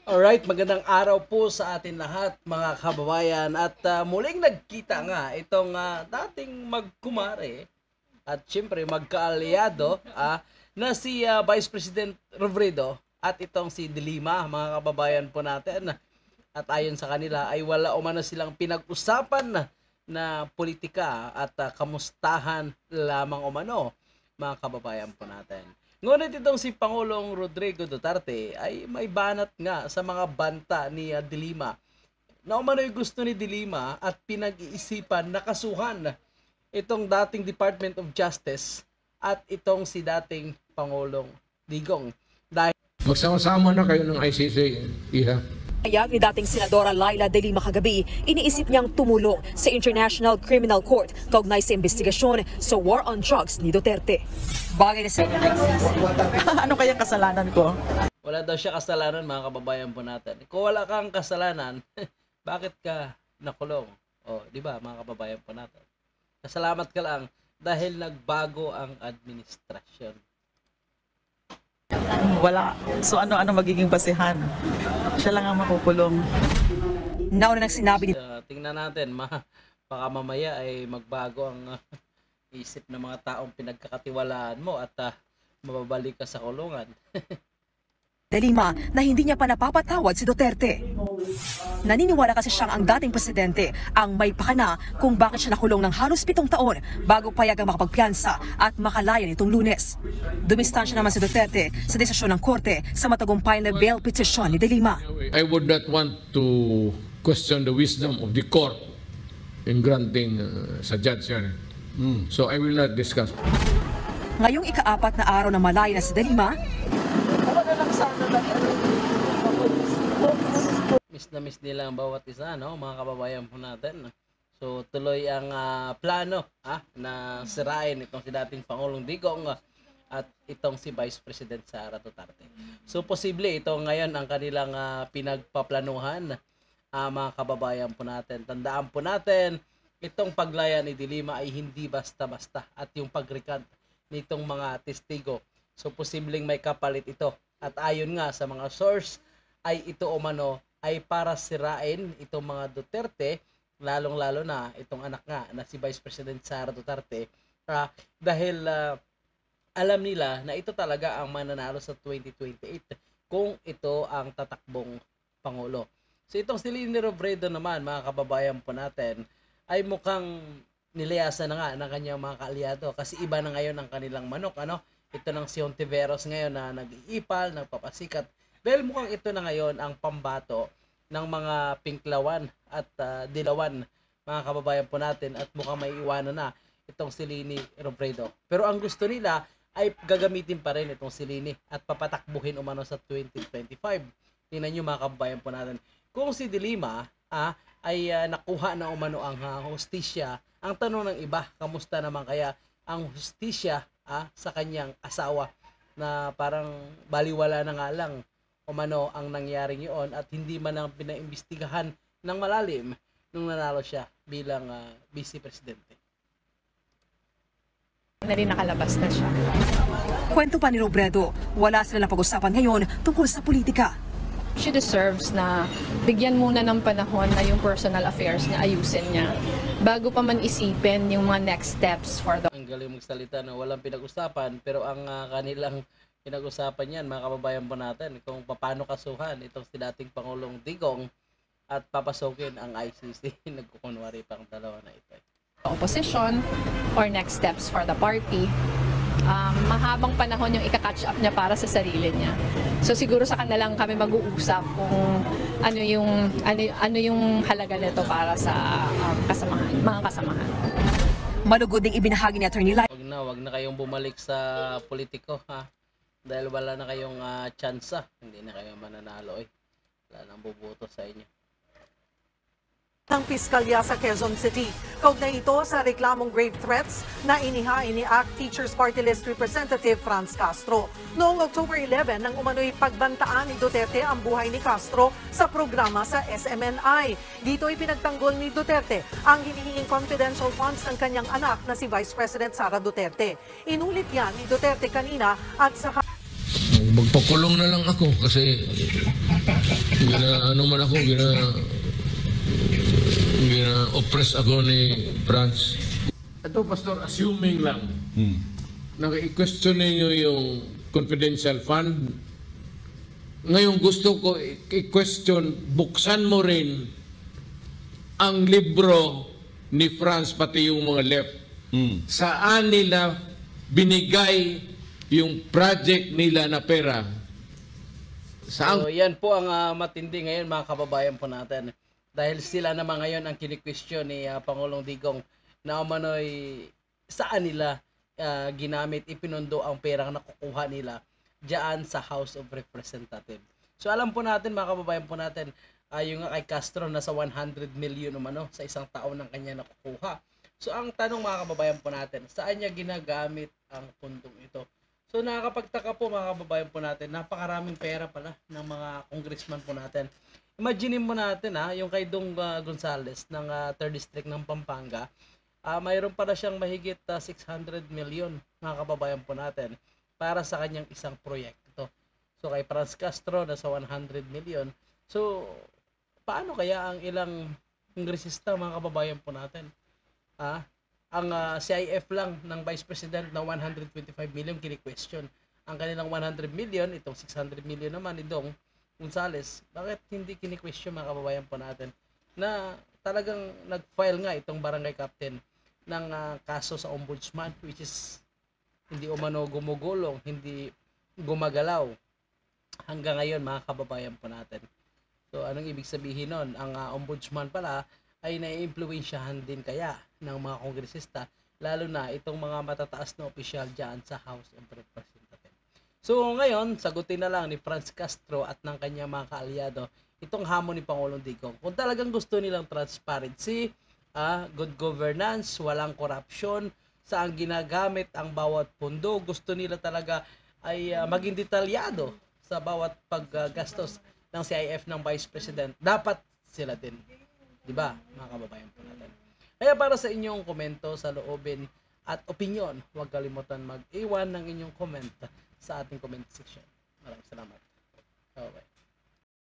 Alright, magandang araw po sa atin lahat mga kababayan at muling nagkita nga itong dating magkumare at siyempre magkaalyado na si Vice President Robredo at itong si Dilima, mga kababayan po natin. At ayon sa kanila ay wala umano silang pinag-usapan na politika at kamustahan lamang umano, mga kababayan po natin. Ngunit itong si Pangulong Rodrigo Duterte ay may banat nga sa mga banta ni Dilima na umano'y gusto ni Dilima at pinag-iisipan na kasuhan itong dating Department of Justice at itong si dating Pangulong Digong. Dahil magsama-sama na kayo ng ICC, Iha. Payag ni dating Senadora Laila De Lima kagabi, iniisip niyang tumulong sa International Criminal Court kaugnay sa investigasyon sa war on drugs ni Duterte. Bagay na sa Ano kayang kasalanan ko? wala daw siya kasalanan, mga kababayan po natin. Kung wala kang kasalanan, bakit ka nakulong? O, di ba, mga kababayan po natin? Kasalamat ka lang dahil nagbago ang administrasyon. Wala. So ano magiging basihan? Siya lang ang makukulong. Nauna nang sinabi ni Tingnan natin, baka mamaya ay magbago ang isip ng mga taong pinagkakatiwalaan mo at mababalik ka sa kulungan. De Lima na hindi niya pa napapatawad si Duterte. Naniniwala kasi siyang ang dating presidente ang may pakana kung bakit siya nakulong ng halos 7 taon bago payagang makapagpiyansa at makalaya nitong Lunes. Dumistansya naman si Duterte sa desisyon ng korte sa matagumpay na bail petition ni De Lima. I would not want to question the wisdom of the court in granting sa judge yan. So I will not discuss. Ngayong ika-4 na araw na malaya na si De Lima, Miss na miss nila ang bawat isa, no, mga kababayan po natin. So tuloy ang plano na sirain itong si dating Pangulong Digong at itong si Vice President Sara Duterte. So posible ito ngayon ang kanilang pinagpaplanuhan, mga kababayan po natin. Tandaan po natin, itong paglaya ni Dilima ay hindi basta-basta at yung pag-recant nitong mga testigo. So posibleng may kapalit ito. At ayon nga sa mga source ay ito umano ay para sirain itong mga Duterte, lalong-lalo na itong anak nga na si Vice President Sara Duterte, dahil alam nila na ito talaga ang mananalo sa 2028 kung ito ang tatakbong Pangulo. So itong si Leni Robredo naman, mga kababayan po natin, ay mukhang nilayasan na nga ng kanyang mga kaalyado kasi iba na ngayon ang kanilang manok, ito ng si Hontiveros ngayon na nag-iipal, nagpapasikat. Dahil mukhang ito na ngayon ang pambato ng mga pinklawan at dilawan, mga kababayan po natin, at mukhang may iwanan na itong si Leni Robredo. Pero ang gusto nila ay gagamitin pa rin itong si Leni at papatakbuhin umano sa 2025. Tingnan nyo, mga kababayan po natin. Kung si Dilima ay nakuha na umano ang hustisya, ang tanong ng iba, kamusta naman kaya ang hustisya sa kanyang asawa na parang baliwala na nga lang umano ang nangyaring yun at hindi man ang pinaimbestigahan ng malalim nung nanalo siya bilang vice presidente. Na rin nakalabas na siya. kwento pa ni Robredo, wala sila na pag-usapan ngayon tungkol sa politika. She deserves na bigyan muna ng panahon na yung personal affairs niya, ayusin niya, bago pa man isipin yung mga next steps for the... Ang galing magsalita na walang pinag-usapan, pero ang kanilang pinag-usapan yan, mga kababayan po natin, kung paano kasuhan itong si dating Pangulong Digong at papasokin ang ICC. Nagkukunwari pang dalawa na ito. Opposition or next steps for the party. Mahabang panahon yung ika-catch up niya para sa sarili niya. So siguro sa kanilang kami mag-uusap kung ano yung halaga nito para sa mga kasamahan. Malugod ding ibinahagi ni Attorney Lai. Wag na kayong bumalik sa politiko, ha. Dahil wala na kayong tsansa, hindi na kayo mananalo Wala nang buboto sa inyo. Ng Piskalya sa Quezon City. Kaugnay ito sa reklamong grave threats na inihain ni ACT Teachers Party List Representative Franz Castro. Noong October 11, nang umano'y pagbantaan ni Duterte ang buhay ni Castro sa programa sa SMNI. Dito'y pinagtanggol ni Duterte ang hinihinging confidential funds ng kanyang anak na si Vice President Sara Duterte. Inulit yan ni Duterte kanina at sa magpakulong na lang ako kasi oppress ako ni France. Ito, Pastor, assuming lang na i-question ninyo yung confidential fund. Ngayon gusto ko i-question, buksan mo rin ang libro ni France, pati yung mga left. Saan nila binigay yung project nila na pera? So, yan po ang matindi ngayon mga kababayan po natin. Dahil sila naman ngayon ang kini-question ni Pangulong Digong na umano'y saan nila ginamit, ipinundo ang perang nakukuha nila diyan sa House of Representatives. So alam po natin mga kababayan po natin, yung kay Castro nasa 100 million umano sa isang taon ng kanya nakukuha. So ang tanong mga kababayan po natin, saan niya ginagamit ang pundong ito? So nakakapagtaka po mga kababayan po natin, napakaraming pera pala ng mga congressman po natin. Imagine mo natin yung kay Dong Gonzales ng 3rd District ng Pampanga, mayroon pala siyang mahigit 600 million mga kababayan po natin para sa kanyang isang proyekto. So kay Franz Castro nasa 100 million. So paano kaya ang ilang kongresista mga kababayan po natin? Ang CIF lang ng Vice President na 125 million kini-question. Ang kanilang 100 million, itong 600 million naman ni Dong Gonzales, bakit hindi kini-question mga kababayan po natin na talagang nag-file nga itong barangay captain ng kaso sa ombudsman, which is hindi umano gumugulong, hindi gumagalaw hanggang ngayon mga kababayan po natin. So anong ibig sabihin nun? Ang ombudsman pala ay nai-impluwensyahan din kaya ng mga kongresista, lalo na itong mga matataas na opisyal dyan sa House of Representatives. So ngayon, sagutin na lang ni Franz Castro at ng kanyang mga kaalyado itong hamon ni Pangulong Digong. Kung talagang gusto nilang transparency, good governance, walang corruption, saan ginagamit ang bawat pondo, gusto nila talaga ay maging detalyado sa bawat paggastos ng CIF ng Vice President, dapat sila din. Diba, mga kababayan po natin? Kaya para sa inyong komento, sa loobin at opinion, huwag kalimutan mag-iwan ng inyong comment sa ating comment section. Maraming salamat. Bye-bye.